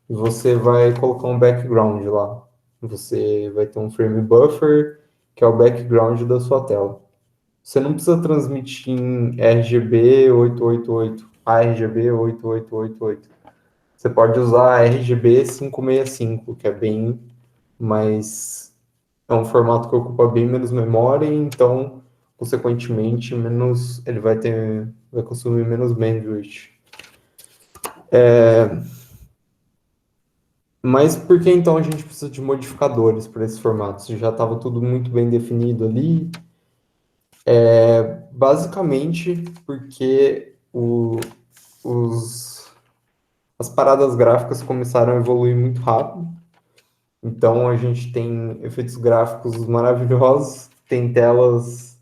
e você vai colocar um background lá. Você vai ter um frame buffer, que é o background da sua tela. Você não precisa transmitir em RGB 888, ARGB 8888. Você pode usar RGB 565, que é bem mais... É um formato que ocupa bem menos memória, então consequentemente, ele vai consumir menos bandwidth. Mas por que então a gente precisa de modificadores para esses formatos? Já estava tudo muito bem definido ali. Basicamente porque as paradas gráficas começaram a evoluir muito rápido. Então a gente tem efeitos gráficos maravilhosos, tem telas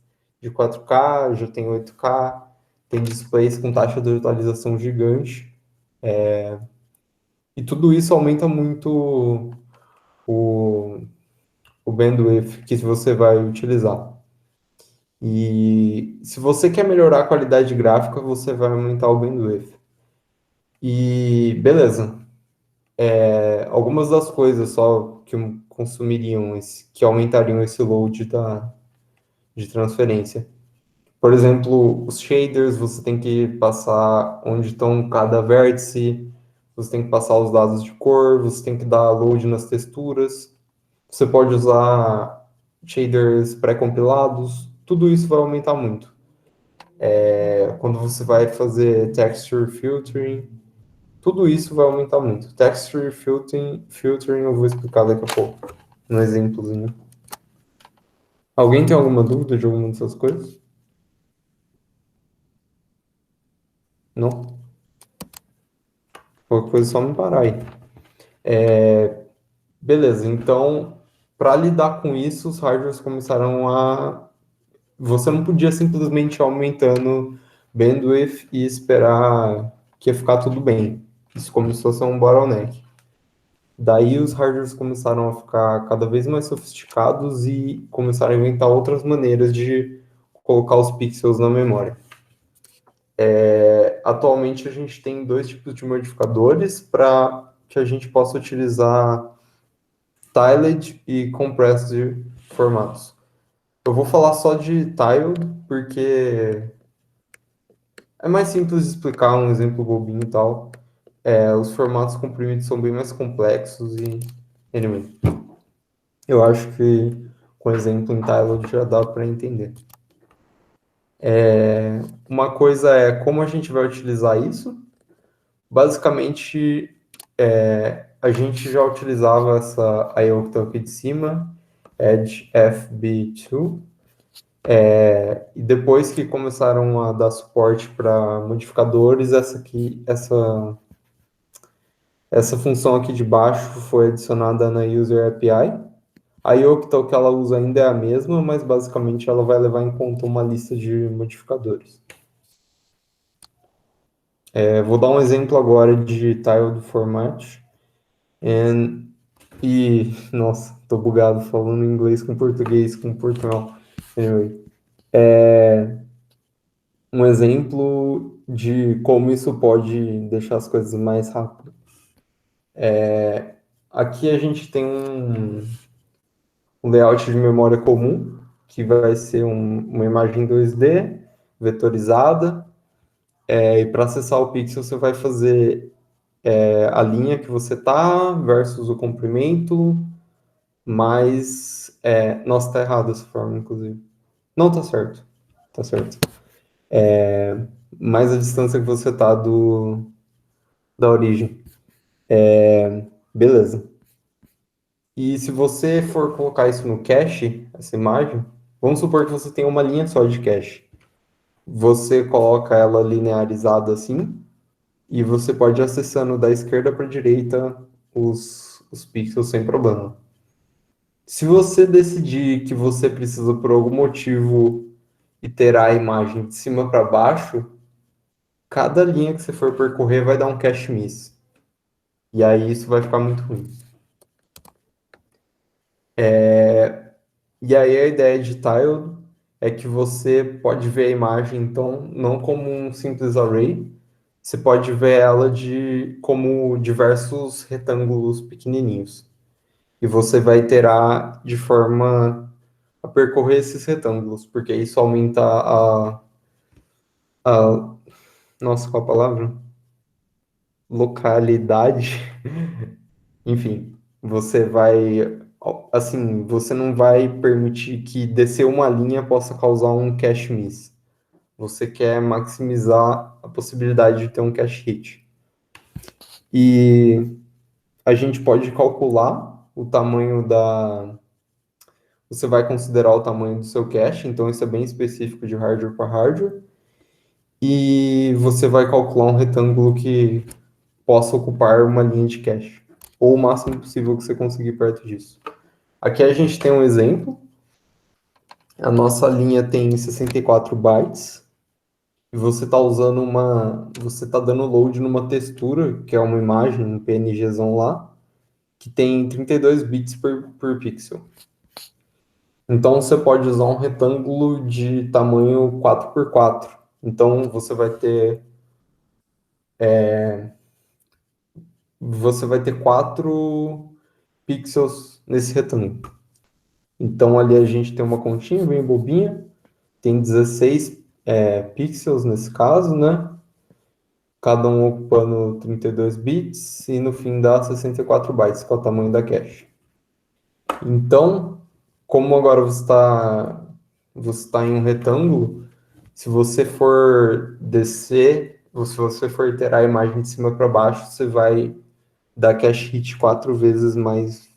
de 4K, já tem 8K, tem displays com taxa de atualização gigante. E tudo isso aumenta muito o bandwidth que você vai utilizar. E se você quer melhorar a qualidade gráfica, você vai aumentar o bandwidth. E beleza. Algumas das coisas só que consumiriam que aumentariam esse load de transferência. Por exemplo, os shaders, você tem que passar onde estão cada vértice, você tem que passar os dados de cor, você tem que dar load nas texturas. Você pode usar shaders pré-compilados, tudo isso vai aumentar muito. Quando você vai fazer texture filtering, tudo isso vai aumentar muito. Texture filtering eu vou explicar daqui a pouco, um exemplozinho. Alguém tem alguma dúvida de alguma dessas coisas? Não? Qualquer coisa é só me parar aí. Beleza, então, para lidar com isso, os hardwares começaram a... Você não podia simplesmente ir aumentando bandwidth e esperar que ia ficar tudo bem. Isso começou a ser um bottleneck. Daí os hardwares começaram a ficar cada vez mais sofisticados e começaram a inventar outras maneiras de colocar os pixels na memória. Atualmente a gente tem dois tipos de modificadores para que a gente possa utilizar tiled e compressed formatos. Eu vou falar só de tiled porque é mais simples de explicar, um exemplo bobinho e tal. Os formatos comprimidos são bem mais complexos e... Anyway, eu acho que com exemplo em tiled já dá para entender. Uma coisa é como a gente vai utilizar isso. Basicamente, a gente já utilizava essa IO que está aqui de cima, Edge FB2, e depois que começaram a dar suporte para modificadores, essa função aqui de baixo foi adicionada na User API. A Yocto que ela usa ainda é a mesma, mas basicamente ela vai levar em conta uma lista de modificadores. Vou dar um exemplo agora de tiled format. Nossa, tô bugado falando inglês com português, com Portugal. Anyway. Um exemplo de como isso pode deixar as coisas mais rápidas. Aqui a gente tem um layout de memória comum, que vai ser uma imagem 2D, vetorizada, e para acessar o pixel você vai fazer a linha que você tá versus o comprimento, mais... nossa, tá errado essa forma, inclusive. Não, tá certo. Tá certo. Mais a distância que você tá da origem. Beleza. E se você for colocar isso no cache, essa imagem, vamos supor que você tem uma linha só de cache. Você coloca ela linearizada assim, e você pode ir acessando da esquerda para a direita os pixels sem problema. Se você decidir que você precisa, por algum motivo, iterar a imagem de cima para baixo, cada linha que você for percorrer vai dar um cache miss. E aí isso vai ficar muito ruim. E aí a ideia de tiled é que você pode ver a imagem, então, não como um simples array, você pode ver ela como diversos retângulos pequenininhos. E você vai iterar de forma a percorrer esses retângulos, porque isso aumenta nossa, qual a palavra? Localidade. Enfim, você vai assim, você não vai permitir que descer uma linha possa causar um cache miss. Você quer maximizar a possibilidade de ter um cache hit. E a gente pode calcular o tamanho da... Você vai considerar o tamanho do seu cache, então isso é bem específico de hardware para hardware. E você vai calcular um retângulo que possa ocupar uma linha de cache, ou o máximo possível que você conseguir perto disso. Aqui a gente tem um exemplo. A nossa linha tem 64 bytes. E você está usando você está dando load numa textura, que é uma imagem, um PNGzão lá, que tem 32 bits por pixel. Então você pode usar um retângulo de tamanho 4x4. Então você vai ter 4 pixels nesse retângulo. Então ali a gente tem uma continha bem bobinha, tem 16 pixels nesse caso, né? Cada um ocupando 32 bits, e no fim dá 64 bytes, que é o tamanho da cache. Então, como agora você tá em um retângulo, se você for descer, ou se você for iterar a imagem de cima para baixo, você vai dar cache hit 4 vezes mais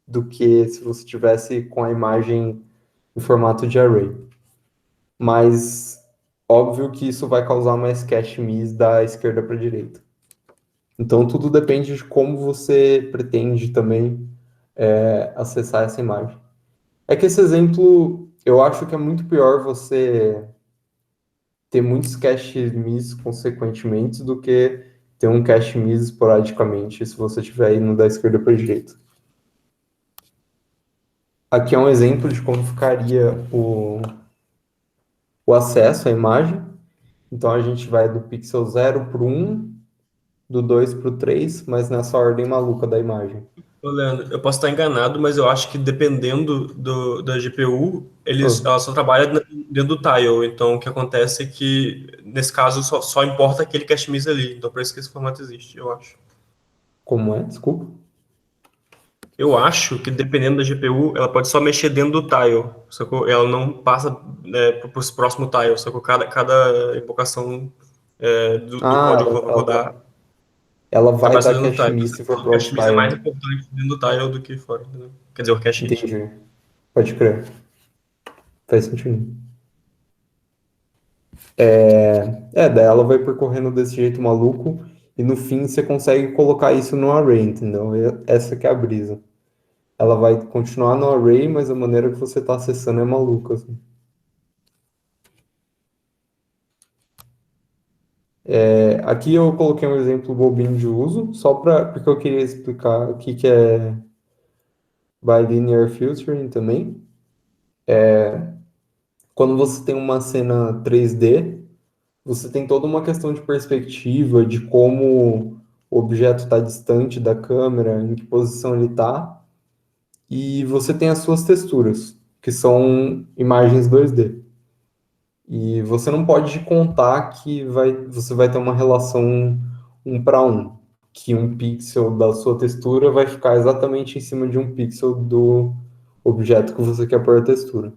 do que se você tivesse com a imagem em formato de array. Mas óbvio que isso vai causar mais cache miss da esquerda para a direita. Então tudo depende de como você pretende também acessar essa imagem. É que esse exemplo, eu acho que é muito pior você ter muitos cache miss consequentemente do que ter um cache miss esporadicamente, se você estiver indo da esquerda para a direita. Aqui é um exemplo de como ficaria o acesso à imagem. Então a gente vai do pixel 0 para o 1, do 2 para o 3, mas nessa ordem maluca da imagem. Ô, Leandro, eu posso estar enganado, mas eu acho que dependendo da GPU, ela só trabalha dentro do tile. Então, o que acontece é que, nesse caso, só importa aquele cache miss ali. Então, por isso que esse formato existe, eu acho. Como é? Desculpa. Eu acho que, dependendo da GPU, ela pode só mexer dentro do tile. Sacou? Ela não passa para o próximo tile. Sacou? Cada invocação do código que vai rodar ela vai vai passar dar dentro do cache tile. miss se for O para outro cache miss é mais tile. importante dentro do tile do que fora. Entendeu? Quer dizer, o cache hit. Entendi. Pode crer. Faz sentido. Daí ela vai percorrendo desse jeito maluco e no fim você consegue colocar isso no array, entendeu? Essa que é a brisa. Ela vai continuar no array, mas a maneira que você está acessando é maluca, assim. Aqui eu coloquei um exemplo bobinho de uso, porque eu queria explicar o que é bilinear filtering também. Quando você tem uma cena 3D, você tem toda uma questão de perspectiva, de como o objeto está distante da câmera, em que posição ele está, e você tem as suas texturas, que são imagens 2D. E você não pode contar que você vai ter uma relação 1:1, que um pixel da sua textura vai ficar exatamente em cima de um pixel do objeto que você quer pôr a textura.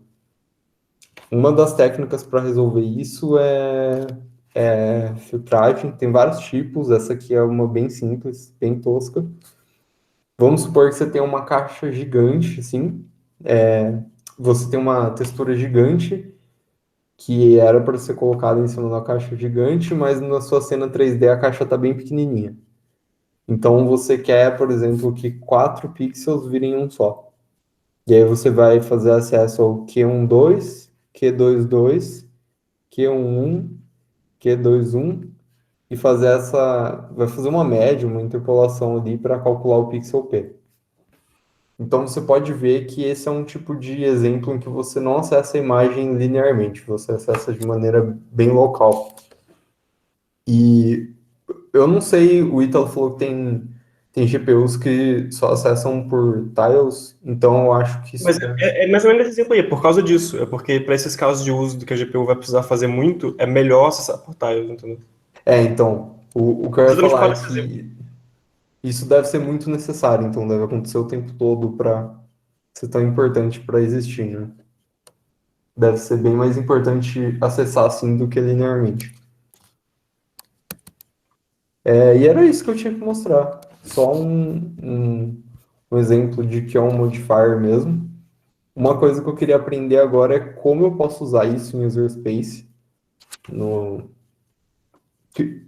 Uma das técnicas para resolver isso é filtragem. Tem vários tipos, essa aqui é uma bem simples, bem tosca. Vamos supor que você tem uma caixa gigante, assim, você tem uma textura gigante que era para ser colocada em cima da caixa gigante, mas na sua cena 3D a caixa está bem pequenininha. Então você quer, por exemplo, que 4 pixels virem um só. E aí você vai fazer acesso ao Q12, Q22, Q11, Q21 e vai fazer uma média, uma interpolação ali para calcular o pixel P. Então você pode ver que esse é um tipo de exemplo em que você não acessa a imagem linearmente, você acessa de maneira bem local. E eu não sei, o Ítalo falou que tem GPUs que só acessam por tiles, então eu acho que isso Mas é mais ou menos esse exemplo aí, é por causa disso. É porque para esses casos de uso do que a GPU vai precisar fazer muito, é melhor acessar por tiles, entendeu? Então, o que eu ia Exatamente por falar é causa desse exemplo. que isso deve ser muito necessário, então deve acontecer o tempo todo para ser tão importante para existir, né? Deve ser bem mais importante acessar assim do que linearmente. E era isso que eu tinha que mostrar. Só um exemplo de que é um modifier mesmo. Uma coisa que eu queria aprender agora é como eu posso usar isso em user space.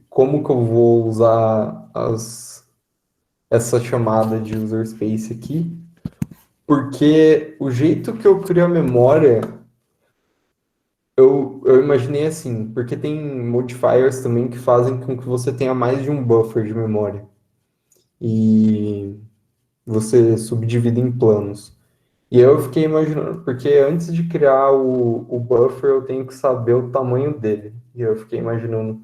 Como que eu vou usar essa chamada de user space aqui. Porque o jeito que eu crio a memória, eu imaginei assim, porque tem modifiers também que fazem com que você tenha mais de um buffer de memória. E você subdivide em planos. E eu fiquei imaginando, porque antes de criar o buffer, eu tenho que saber o tamanho dele. E eu fiquei imaginando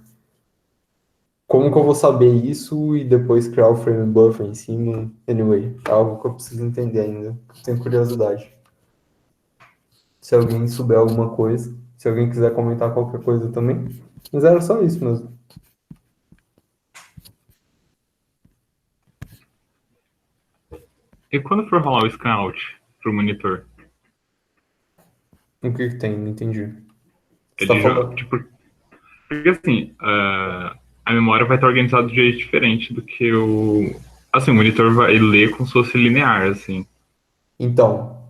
como que eu vou saber isso e depois criar o frame buffer em cima. Anyway, é algo que eu preciso entender ainda. Tenho curiosidade. Se alguém souber alguma coisa, se alguém quiser comentar qualquer coisa também. Mas era só isso mesmo. E quando for rolar o scan-out pro monitor, O que que tem? Não entendi. Você tá ele já, falando? tipo, porque assim, a memória vai estar organizada de um jeito diferente do que assim, o monitor vai ler como se fosse linear, assim. Então,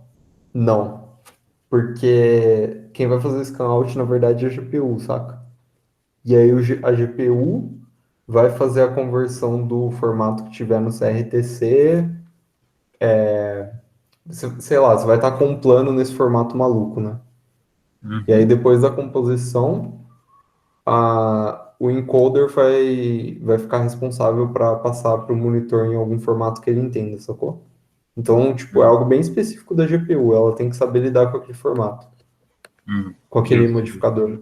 não. Porque quem vai fazer o scan-out, na verdade, é a GPU, saca? E aí a GPU vai fazer a conversão do formato que tiver no CRTC. Sei lá, você vai estar com um plano nesse formato maluco, né? E aí depois da composição, o encoder vai ficar responsável para passar para o monitor em algum formato que ele entenda, sacou? Então, tipo, é algo bem específico da GPU, ela tem que saber lidar com aquele formato, com aquele Justo. modificador.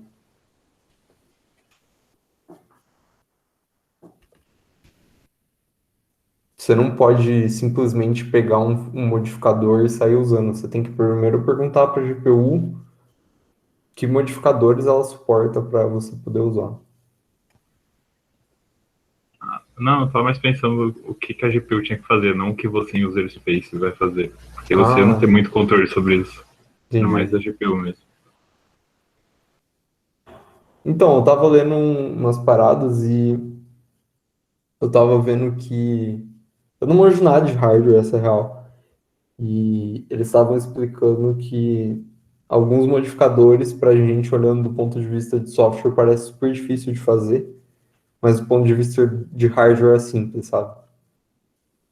Você não pode simplesmente pegar um modificador e sair usando. Você tem que primeiro perguntar para a GPU que modificadores ela suporta para você poder usar. Não, eu tava mais pensando o que a GPU tinha que fazer, não o que você em user space vai fazer. Porque você não Ah, tem muito controle sobre isso. É mais entendi. da GPU mesmo. Então, eu tava lendo umas paradas e eu tava vendo que eu não manjo nada de hardware, essa é real. E eles estavam explicando que alguns modificadores, para a gente olhando do ponto de vista de software, parece super difícil de fazer, mas do ponto de vista de hardware é simples, sabe?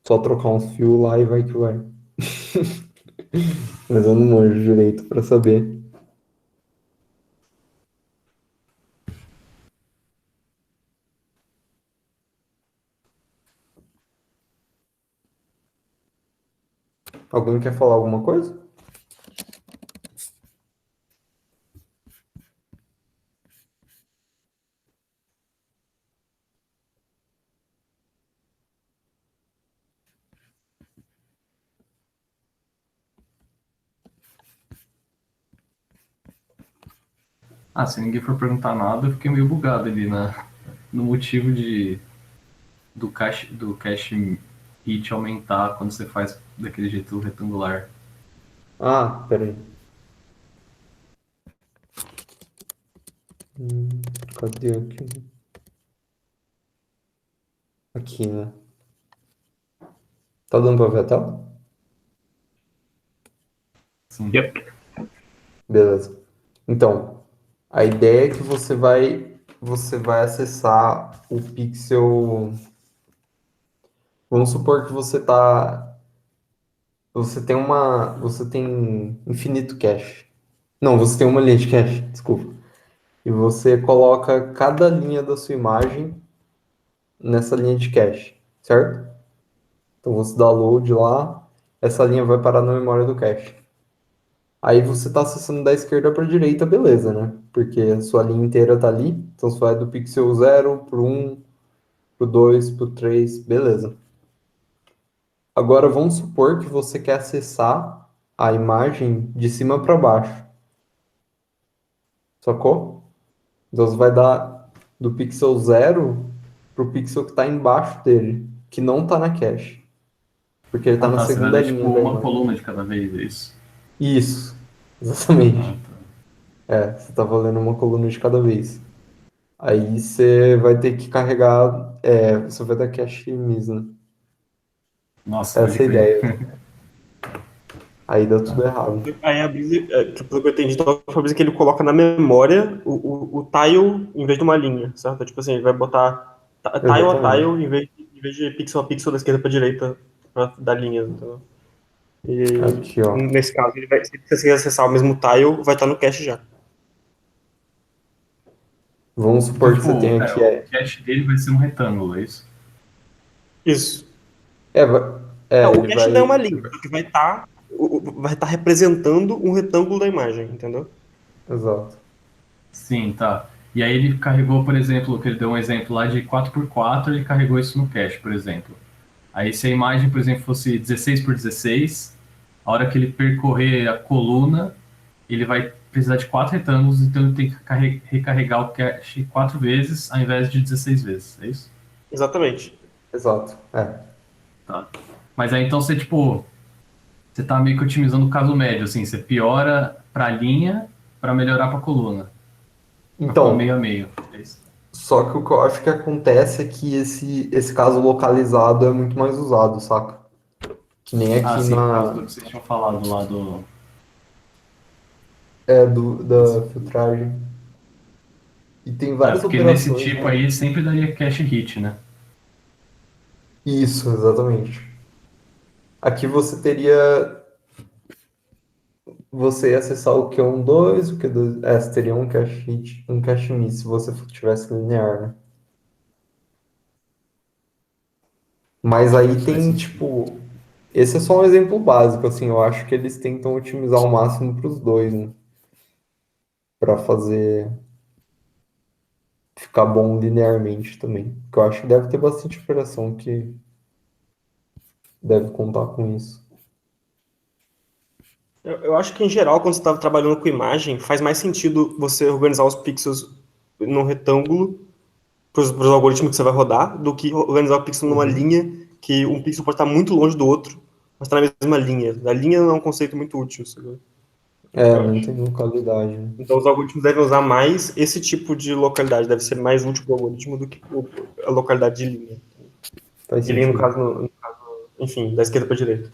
Só trocar uns fios lá e vai que vai. Mas eu não manjo direito para saber. Alguém quer falar alguma coisa? Ah, se ninguém for perguntar nada, eu fiquei meio bugado ali no motivo do cache hit aumentar quando você faz daquele jeito retangular. Ah, peraí. Cadê aqui? Aqui, né? Tá dando pra ver a tela? Sim. Yep. Beleza. Então, a ideia é que você vai acessar o pixel. Vamos supor que você tem infinito cache. Não, você tem uma linha de cache, desculpa. E você coloca cada linha da sua imagem nessa linha de cache, certo? Então você dá load lá, essa linha vai parar na memória do cache. Aí você está acessando da esquerda para a direita, beleza, né? Porque a sua linha inteira está ali. Então você vai do pixel 0 pro 1, pro 2, pro 3, beleza. Agora vamos supor que você quer acessar a imagem de cima para baixo. Sacou? Então você vai dar do pixel 0 pro pixel que está embaixo dele, que não está na cache. Porque ele tá Ah, na tá, você vai segunda ler, linha tipo, da uma imagem. coluna de cada vez, é isso? Isso, exatamente. Ah, tá. Você tá lendo uma coluna de cada vez. Aí você vai ter que carregar, você vai dar cache miss, né? Nossa, pode Essa é a crer. ideia. Aí dá tudo errado. Aí a brisa, pelo que eu entendi, então, foi a brisa que ele coloca na memória o tile em vez de uma linha, certo? Tipo assim, ele vai botar tile a Exatamente. tile em vez de pixel a pixel da esquerda pra direita pra dar linhas, entendeu? E Aqui, ó. nesse caso, se você quiser acessar o mesmo tile, vai estar no cache já. Vamos Então, supor que você tipo, tem pera, aqui. o cache dele vai ser um retângulo, é isso? Isso. É, vai- Não, o ele cache não é vai. uma linha, que vai estar representando um retângulo da imagem, entendeu? Exato. Sim, tá. E aí ele carregou, por exemplo, que ele deu um exemplo lá de 4x4, ele carregou isso no cache, por exemplo. Aí se a imagem, por exemplo, fosse 16x16, a hora que ele percorrer a coluna, ele vai precisar de 4 retângulos, então ele tem que recarregar o cache 4 vezes ao invés de 16 vezes, é isso? Exatamente. Exato. Tá. Mas aí então você, tipo, você tá meio que otimizando o caso médio, assim, você piora pra linha para melhorar pra coluna. Pra ficar meio a Então, meio. É isso. só que o que eu acho que acontece é que esse caso localizado é muito mais usado, saca? Que nem Ah, aqui sim, por causa do na. que vocês tinham falado lá do. Da filtragem. E tem É, várias porque nesse operações, tipo né? aí sempre daria cache hit, né? Isso, exatamente. Aqui você teria. Você ia acessar o Q12, o Q2. Você teria um cache hit, um cache miss se você tivesse linear, né? Mas aí Faz tem, sentido. tipo. Esse é só um exemplo básico, assim. Eu acho que eles tentam otimizar ao máximo para os dois, né? Para fazer ficar bom linearmente também. Porque eu acho que deve ter bastante operação que deve contar com isso. Eu acho que, em geral, quando você está trabalhando com imagem, faz mais sentido você organizar os pixels num retângulo para os algoritmos que você vai rodar, do que organizar o pixel numa Uhum. linha, que um pixel pode estar muito longe do outro, mas está na mesma linha. A linha não é um conceito muito útil, sabe? Eu Não acho. tem localidade, né? Então, os algoritmos devem usar mais esse tipo de localidade, deve ser mais útil para o algoritmo do que a localidade de linha. Faz E linha, no sentido. caso, enfim, da esquerda para a direita.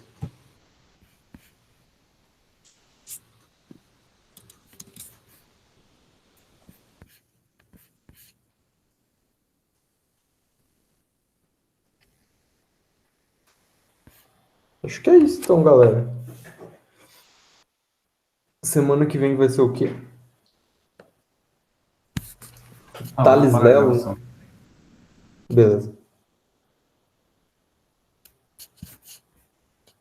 Acho que é isso então, galera. Semana que vem vai ser o quê? Ah, vou Thales parar a Velo? gravação. Beleza.